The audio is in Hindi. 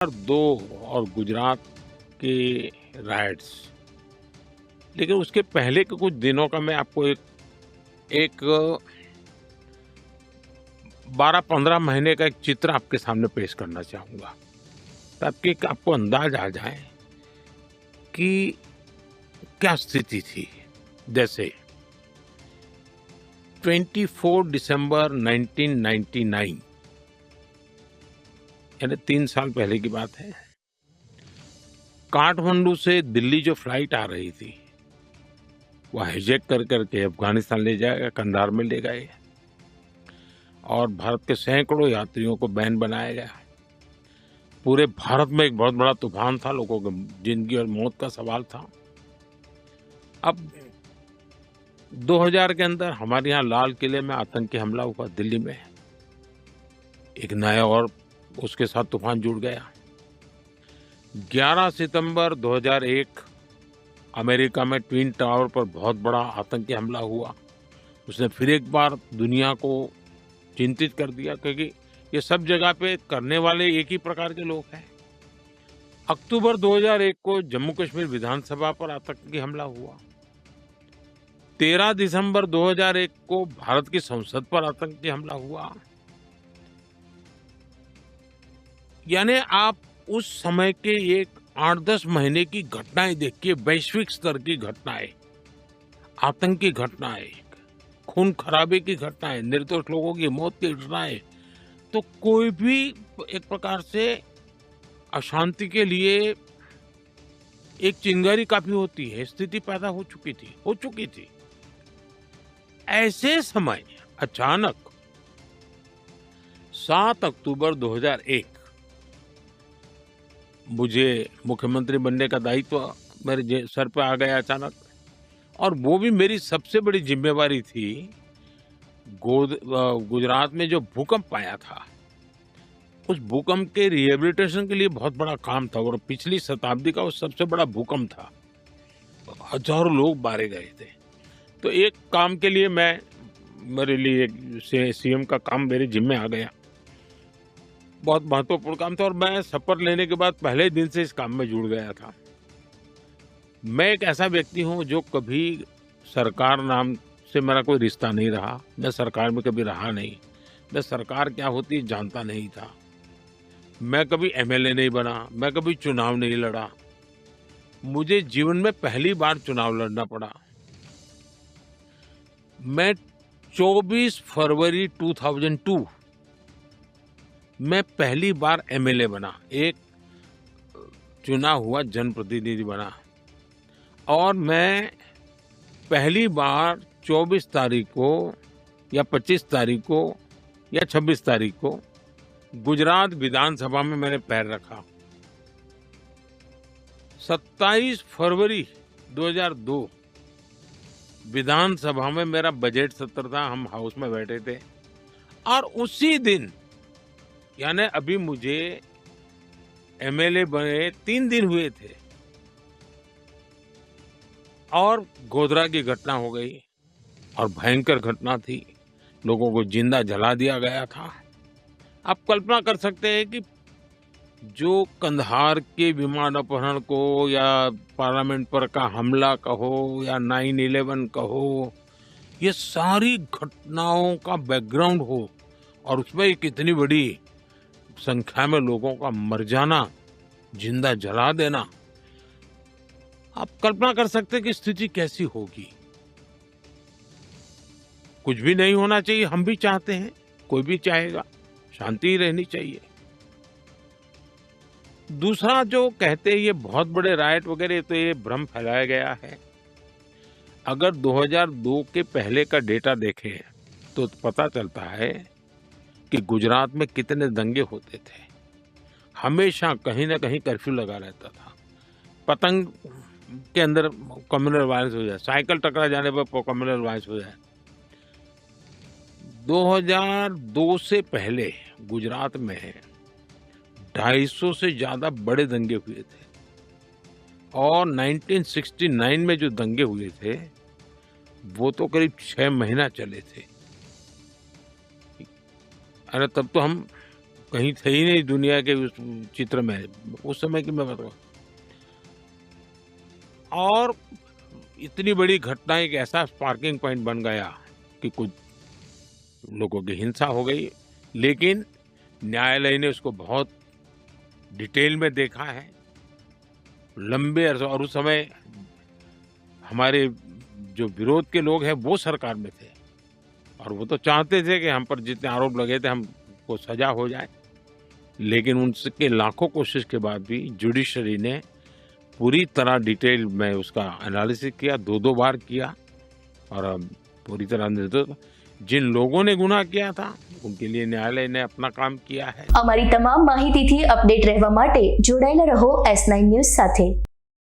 दो और गुजरात के राइट्स। लेकिन उसके पहले के कुछ दिनों का मैं आपको एक 12-15 महीने का एक चित्र आपके सामने पेश करना चाहूंगा, ताकि आपको अंदाज आ जाए कि क्या स्थिति थी। जैसे 24 दिसंबर 1999, यानी 3 साल पहले की बात है। काठमांडू से दिल्ली जो फ्लाइट आ रही थी, वो हाईजैक कर करके अफगानिस्तान ले जाएगा, कंधार में ले गए और भारत के सैकड़ों यात्रियों को बैन बनाया गया। पूरे भारत में एक बहुत बड़ा तूफान था, लोगों की जिंदगी और मौत का सवाल था। अब 2000 के अंदर हमारे यहाँ लाल किले में आतंकी हमला हुआ, दिल्ली में एक नया और उसके साथ तूफान जुड़ गया। 11 सितंबर 2001 अमेरिका में ट्विन टावर पर बहुत बड़ा आतंकी हमला हुआ। उसने फिर एक बार दुनिया को चिंतित कर दिया, क्योंकि ये सब जगह पे करने वाले एक ही प्रकार के लोग हैं। अक्टूबर 2001 को जम्मू कश्मीर विधानसभा पर आतंकी हमला हुआ। 13 दिसंबर 2001 को भारत की संसद पर आतंकी हमला हुआ। यानी आप उस समय के एक 8-10 महीने की घटनाएं देखिए, वैश्विक स्तर की घटनाएं, आतंकी घटनाएं, खून खराबे की घटनाएं, निर्दोष लोगों की मौत की घटनाएं। तो कोई भी एक प्रकार से अशांति के लिए एक चिंगारी काफी होती है, स्थिति पैदा हो चुकी थी। ऐसे समय अचानक 7 अक्टूबर 2001 मुझे मुख्यमंत्री बनने का दायित्व मेरे सर पे आ गया अचानक, और वो भी मेरी सबसे बड़ी जिम्मेवारी थी। गुजरात में जो भूकंप आया था, उस भूकंप के रिहेबिलिटेशन के लिए बहुत बड़ा काम था, और पिछली शताब्दी का वो सबसे बड़ा भूकंप था। हजारों लोग मारे गए थे। तो एक काम के लिए मेरे लिए सीएम का काम मेरे जिम्मे आ गया। बहुत महत्वपूर्ण काम था, और मैं शपथ लेने के बाद पहले दिन से इस काम में जुड़ गया था। मैं एक ऐसा व्यक्ति हूं जो कभी सरकार नाम से मेरा कोई रिश्ता नहीं रहा। मैं सरकार में कभी रहा नहीं। मैं सरकार क्या होती है जानता नहीं था। मैं कभी एमएलए नहीं बना, मैं कभी चुनाव नहीं लड़ा। मुझे जीवन में पहली बार चुनाव लड़ना पड़ा। मैं 24 फरवरी 2002 मैं पहली बार एमएलए बना, एक चुना हुआ जनप्रतिनिधि बना। और मैं पहली बार 24 तारीख को या 25 तारीख को या 26 तारीख को गुजरात विधानसभा में मैंने पैर रखा। 27 फरवरी 2002 विधानसभा में मेरा बजट सत्र था, हम हाउस में बैठे थे। और उसी दिन, यानी अभी मुझे एमएलए बने 3 दिन हुए थे, और गोधरा की घटना हो गई, और भयंकर घटना थी। लोगों को जिंदा जला दिया गया था। आप कल्पना कर सकते हैं कि जो कंधार के विमान अपहरण को, या पार्लियामेंट पर का हमला कहो, या 9/11 कहो, ये सारी घटनाओं का बैकग्राउंड हो, और उसमें एक इतनी बड़ी संख्या में लोगों का मर जाना, जिंदा जला देना। आप कल्पना कर सकते हैं कि स्थिति कैसी होगी। कुछ भी नहीं होना चाहिए, हम भी चाहते हैं, कोई भी चाहेगा, शांति ही रहनी चाहिए। दूसरा जो कहते हैं ये बहुत बड़े राइट वगैरह, तो ये भ्रम फैलाया गया है। अगर 2002 के पहले का डेटा देखें तो पता चलता है कि गुजरात में कितने दंगे होते थे। हमेशा कहीं ना कहीं कर्फ्यू लगा रहता था। पतंग के अंदर कम्युनल वायलेंस हो जाए, साइकिल टकरा जाने पर कम्युनल वायलेंस हो जाए। 2002 से पहले गुजरात में 250 से ज्यादा बड़े दंगे हुए थे, और 1969 में जो दंगे हुए थे वो तो करीब 6 महीना चले थे। अरे तब तो हम कहीं थे ही नहीं दुनिया के उस चित्र में, उस समय की मैं बताऊँ। और इतनी बड़ी घटना एक ऐसा स्पार्किंग पॉइंट बन गया कि कुछ लोगों की हिंसा हो गई, लेकिन न्यायालय ने उसको बहुत डिटेल में देखा है, लंबे अरसे। और उस समय हमारे जो विरोध के लोग हैं वो सरकार में थे और वो तो चाहते थे कि हम पर जितने आरोप लगे थे हमको सजा हो जाए, लेकिन उनके लाखों कोशिश के बाद भी जुडिशरी ने पूरी तरह डिटेल में उसका एनालिसिस किया, 2-2 बार किया और पूरी तरह निर्दोष जिन लोगों ने गुनाह किया था उनके लिए न्यायालय ने अपना काम किया है। અમારી તમામ માહિતીથી અપડેટ રહેવા માટે જોડાયેલા રહો S9 ન્યૂઝ સાથે।